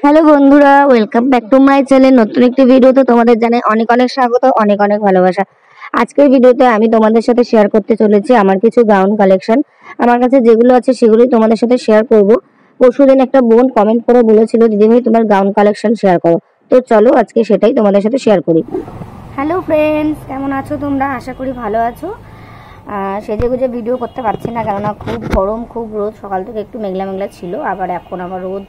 Hello বন্ধুরা, welcome back to my channel. নতুন একটি ভিডিওতে তোমাদের জানাই অনেক অনেক স্বাগত, অনেক অনেক ভালোবাসা। আজকের ভিডিওতে আমি তোমাদের সাথে শেয়ার করতে চলেছি আমার কিছু গাউন কালেকশন। আমার কাছে যেগুলো আছে সেগুলোই তোমাদের সাথে শেয়ার করব। পরশুদিন একটা বোন কমেন্ট করে বলেছিল, দিদিভাই তোমার গাউন কালেকশন শেয়ার করো। তো চলো আজকে সেটাই তোমাদের সাথে শেয়ার করি। হ্যালো ফ্রেন্ডস, কেমন আছো তোমরা? আশা করি ভালো আছো। সেজে গুজে ভিডিও করতে পারছি না, কেননা খুব গরম, খুব রোদ। সকাল থেকে একটু মেঘলা মেঘলা ছিল, আবার এখন আবার রোদ।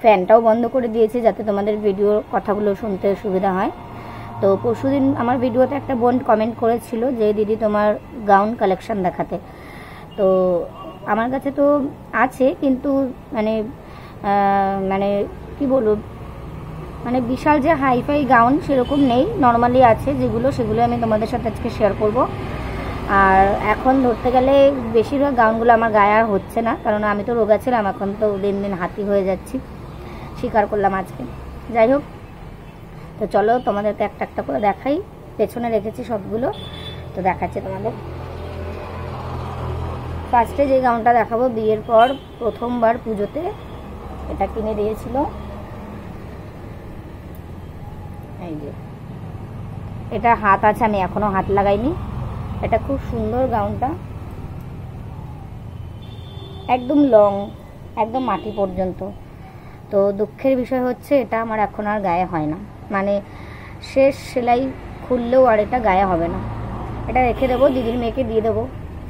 ফ্যানটাও বন্ধ করে দিয়েছি যাতে তোমাদের ভিডিওর কথাগুলো শুনতে সুবিধা হয়। তো পরশুদিন আমার ভিডিওতে একটা বোন কমেন্ট করেছিল যে দিদি তোমার গাউন কালেকশন দেখাতে। তো আমার কাছে তো আছে, কিন্তু মানে মানে কি বলবো, মানে বিশাল যে হাইফাই গাউন সেরকম নেই, নর্মালি আছে যেগুলো, সেগুলো আমি তোমাদের সাথে আজকে শেয়ার করব। আর এখন ধরতে গেলে বেশিরভাগ গাউনগুলো আমার গায়ে আর হচ্ছে না, কারণ আমি তো রোগা ছিলাম, এখন তো দিন দিন হাতি হয়ে যাচ্ছি, স্বীকার করলাম আজকে। যাই হোক, তো চলো তোমাদেরকে একটা একটা করে দেখাই। পেছনে রেখেছি সবগুলো, তো দেখাচ্ছি তোমাদের। ফার্স্টে যে গাউনটা দেখাবো, বিয়ের পর প্রথমবার পুজোতে এটা কিনে দিয়েছিল। এই যে এটা হাত আছে, আমি এখনো হাত লাগাইনি। এটা খুব সুন্দর গাউনটা, একদম লং, একদম মাটি পর্যন্ত। তো দুঃখের বিষয় হচ্ছে এটা আমার এখন আর গায়ে হয় না, মানে শেষ সেলাই খুললেও আর এটা গায়ে হবে না। এটা রেখে দেবো, দিদির মেয়েকে দিয়ে দেবো,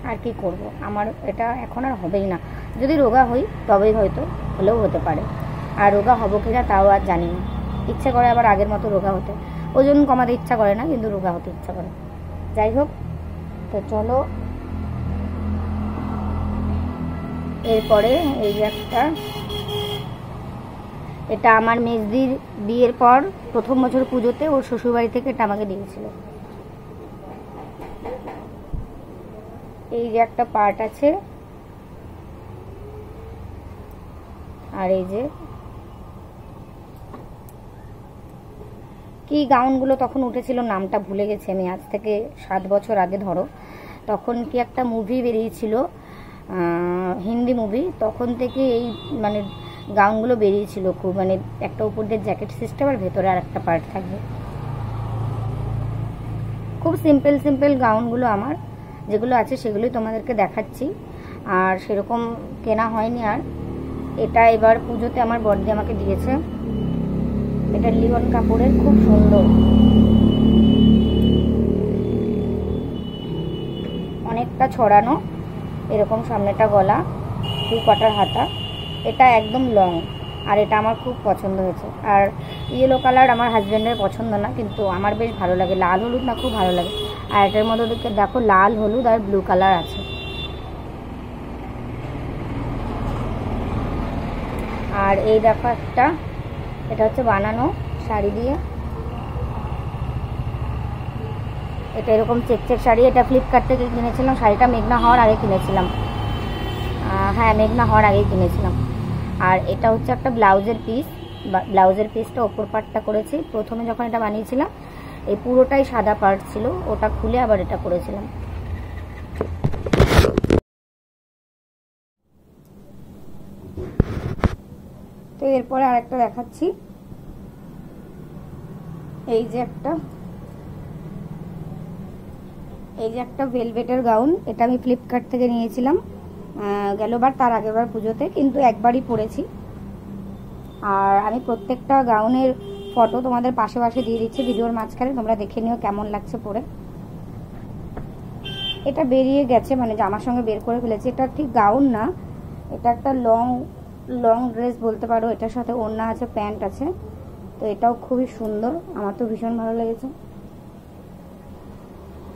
আর কি করব। আমার এটা এখন আর হবেই না। যদি রোগা হই তবেই হয়তো, হলেও হতে পারে। আর রোগা হবো কিনা তাও আর জানি না। ইচ্ছে করে আবার আগের মতো রোগা হতে, ওজন কমাতে ইচ্ছা করে না, কিন্তু রোগা হতে ইচ্ছা করে। যাই হোক, তো চলো এরপরে এই যে একটা, এটা আমার মেজদির বিয়ের পর প্রথম বছর পুজোতে ওর শ্বশুরবাড়ি থেকে এটা আমাকে দিয়েছিল। এই যে একটা পার্ট আছে, আর এই যে কি গাউনগুলো তখন উঠেছিল নামটা ভুলে গেছি আমি, আজ থেকে 7 বছর আগে ধরো। তখন কি একটা মুভি বেরিয়েছিল, হিন্দি মুভি, তখন থেকে এই মানে গাউনগুলো বেরিয়েছিল খুব, মানে একটা উপর দিয়ে জ্যাকেট সিস্টেম আর ভেতরে আর একটা পার্ট থাকবে। খুব সিম্পল সিম্পল গাউনগুলো আমার যেগুলো আছে সেগুলোই তোমাদেরকে দেখাচ্ছি, আর সেরকম কেনা হয়নি আর। এটা এবার পুজোতে আমার বড়দি আমাকে দিয়েছে। এটা লিওন কাপড়ের, খুব সুন্দর, অনেকটা ছড়ানো, এরকম সামনেটা গলা, 2 কোয়ার্টার হাতা। এটা একদম লং, আর এটা আমার খুব পছন্দ হয়েছে। আর ইয়েলো কালার আমার হাজব্যান্ডের পছন্দ না, কিন্তু আমার বেশ ভালো লাগে। লাল হলুদ না, খুব ভালো লাগে। আর এটার মধ্যে দেখো লাল হলুদ আর ব্লু কালার আছে। আর এই দেখো একটা, এটা হচ্ছে বানানো শাড়ি দিয়ে, এটা এরকম চেক চেক শাড়ি। এটা ফ্লিপকার্ট থেকে কিনেছিলাম, শাড়িটা মেঘনা হওয়ার আগে কিনেছিলাম। হ্যাঁ, মেঘনা হওয়ার আগেই কিনেছিলাম। আর এটা হচ্ছে একটা ব্লাউজের পিস, ব্লাউজের পিসটা ওপর পার্টটা করেছি। প্রথমে যখন এটা বানিয়েছিলাম এই পুরোটাই সাদা পার্ট ছিল, ওটা খুলে আবার এটা করেছিলাম। তো এরপরে আরেকটা দেখাচ্ছি। এই যে একটা ভেলভেটের গাউন, এটা আমি ফ্লিপকার্ট থেকে নিয়েছিলাম গেলবার, তার আগেরবার পুজোতে, কিন্তু একবারই পরেছি। আর আমি প্রত্যেকটা গাউনের ফটো তোমাদের পাশে পাশে দিয়ে দিচ্ছি ভিডিওর মাঝখানে, তোমরা দেখে নিও কেমন লাগছে পরে। এটা বেরিয়ে গেছে, মানে জামার সঙ্গে বের করে ফেলেছি। এটা ঠিক গাউন না, এটা একটা লং ড্রেস বলতে পারো। এটার সাথে ওড়না আছে, প্যান্ট আছে। তো এটাও খুবই সুন্দর, আমার তো ভীষণ ভালো লেগেছে।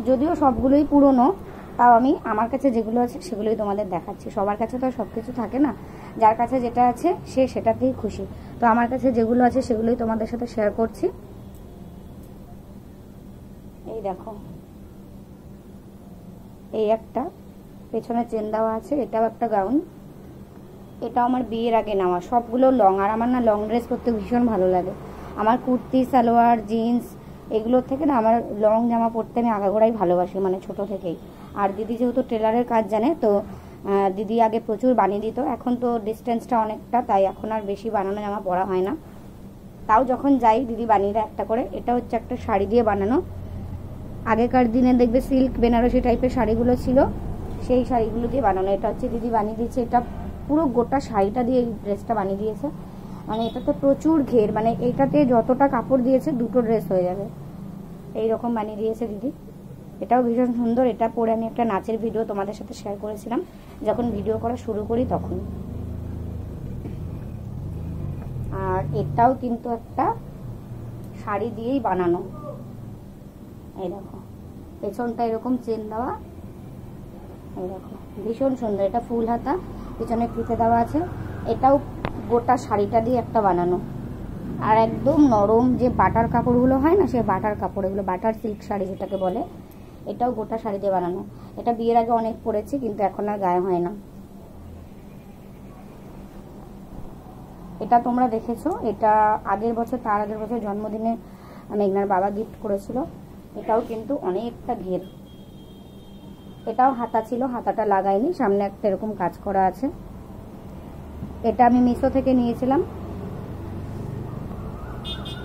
যদিও সবগুলোই পুরনো, তাও আমি আমার কাছে যেগুলো আছে সেগুলোই তোমাদের দেখাচ্ছি। সবার কাছে তো সব কিছু থাকে না, যার কাছে যেটা আছে সে সেটাতেই খুশি। তো আমার কাছে যেগুলো আছে সেগুলোই তোমাদের সাথে শেয়ার করছি। এই দেখো, এই একটা পেছনে চেন দেওয়া আছে, এটাও একটা গাউন। এটাও আমার বিয়ের আগে নেওয়া, সবগুলো লং। আর আমার না লং ড্রেস করতে ভীষণ ভালো লাগে। আমার কুর্তি, সালোয়ার, জিন্স এগুলোর থেকে না আমার লং জামা পরতে আমি আগাগোড়াই ভালোবাসি, মানে ছোট থেকেই। আর দিদি যেহেতু টেলারের কাজ জানে, তো দিদি আগে প্রচুর বানিয়ে দিত। এখন তো ডিস্টেন্সটা অনেকটা, তাই এখন আর বেশি বানানো জামা পরা হয় না। তাও যখন যাই দিদি বানিয়ে দেয় একটা করে। এটা হচ্ছে একটা শাড়ি দিয়ে বানানো, আগেকার দিনে দেখবে সিল্ক বেনারসি টাইপের শাড়িগুলো ছিল, সেই শাড়িগুলো দিয়ে বানানো। এটা হচ্ছে দিদি বানিয়ে দিয়েছে, এটা পুরো গোটা শাড়িটা দিয়ে এই ড্রেসটা বানিয়ে দিয়েছে। মানে এটাতে প্রচুর ঘের, মানে এটাতে যতটা কাপড় দিয়েছে দুটো ড্রেস হয়ে যাবে, এইরকম বানিয়ে দিয়েছে দিদি। এটাও ভীষণ সুন্দর। এটা পরে আমি একটা নাচের ভিডিও তোমাদের সাথে শেয়ার করেছিলাম যখন ভিডিও করা শুরু করি তখন। আর এটাও কিন্তু একটা শাড়ি দিয়েই বানানো, এই দেখো পেছনটা এরকম চেন দেওয়া, এই দেখো ভীষণ সুন্দর। এটা ফুল হাতা, পিছনে ফিতে দেওয়া আছে। এটাও গোটা শাড়িটা দিয়ে একটা বানানো, আর একদম নরম যে বাটার কাপড়গুলো হয় না, সেই বাটার কাপড়, এগুলো বাটার সিল্ক শাড়ি যেটাকে বলে, এটাও গোটা শাড়ি দিয়ে বানানো। এটা বিয়ের আগে অনেক পরেছি কিন্তু এখন আর গায়ে হয় না। এটা তোমরা দেখেছো, এটা আগের বছর, তার আগের বছর জন্মদিনে মেঘনার বাবা গিফট করেছিল। এটাও কিন্তু অনেকটা ঘের। এটাও হাতা ছিল, হাতাটা লাগাইনি, সামনে একটা এরকম কাজ করা আছে। এটা আমি মিশো থেকে নিয়েছিলাম।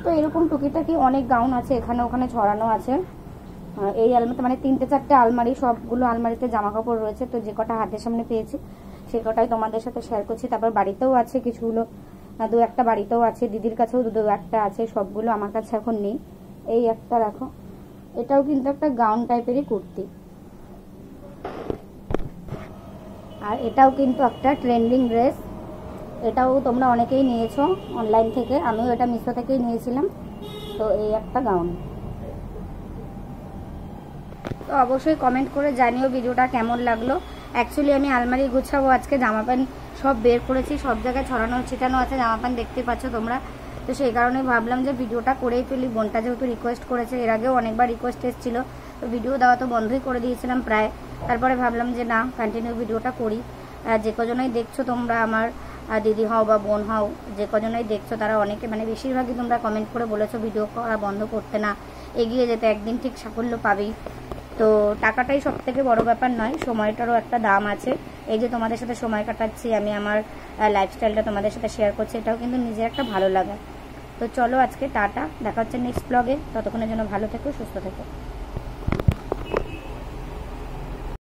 তো এরকম টুকিটাকি অনেক গাউন আছে, এখানে ওখানে ছড়ানো আছে। এই আলমারিতে মানে 3-4টে আলমারি, সবগুলো আলমারিতে জামা কাপড় রয়েছে। তো যে কটা হাতের সামনে পেয়েছি সে কটাই তোমাদের সাথে শেয়ার করছি। তারপর বাড়িতেও আছে কিছুগুলো, 2-1টা বাড়িতেও আছে, দিদির কাছেও 2-1টা আছে, সবগুলো আমার কাছে এখন নেই। এই একটা রাখো, এটাও কিন্তু একটা গাউন টাইপেরই কুর্তি। আর এটাও কিন্তু একটা ট্রেন্ডিং ড্রেস, এটাও তোমরা অনেকেই নিয়েছো অনলাইন থেকে, আমিও এটা মিশো থেকেই নিয়েছিলাম। তো এই একটা গাউন। তো অবশ্যই কমেন্ট করে জানিও ভিডিওটা কেমন লাগলো। অ্যাকচুয়ালি আমি আলমারি গুছাবো, আজকে জামা প্যান্ট সব বের করেছি, সব জায়গায় ছড়ানো ছিটানো আছে জামা প্যান্ট, দেখতে পাচ্ছ তোমরা। তো সেই কারণে ভাবলাম যে ভিডিওটা করেই ফেলি। বোনটা যেহেতু রিকোয়েস্ট করেছে, এর আগেও অনেকবার রিকোয়েস্ট এসেছিলো, তো ভিডিও দেওয়া তো বন্ধই করে দিয়েছিলাম প্রায়। তারপরে ভাবলাম যে না, কন্টিনিউ ভিডিওটা করি। যে কজনই দেখছো তোমরা, আমার দিদি হও বা বোন হও, যে কজনই দেখছো তারা অনেকে, মানে বেশিরভাগই তোমরা কমেন্ট করে বলেছো ভিডিও করা বন্ধ করতে না, এগিয়ে যেতে, একদিন ঠিক সাফল্য পাবেই। তো টাকাটাই সব থেকে বড় ব্যাপার নয়, সময়টারও একটা দাম আছে। এই যে তোমাদের সাথে সময় কাটাচ্ছি আমি, আমার লাইফস্টাইলটা তোমাদের সাথে শেয়ার করছি, এটাও কিন্তু নিজের একটা ভালো লাগা। তো চলো আজকে টাটা, দেখা হচ্ছে নেক্সট ব্লগে। ততক্ষণের জন্য ভালো থেকো, সুস্থ থেকো।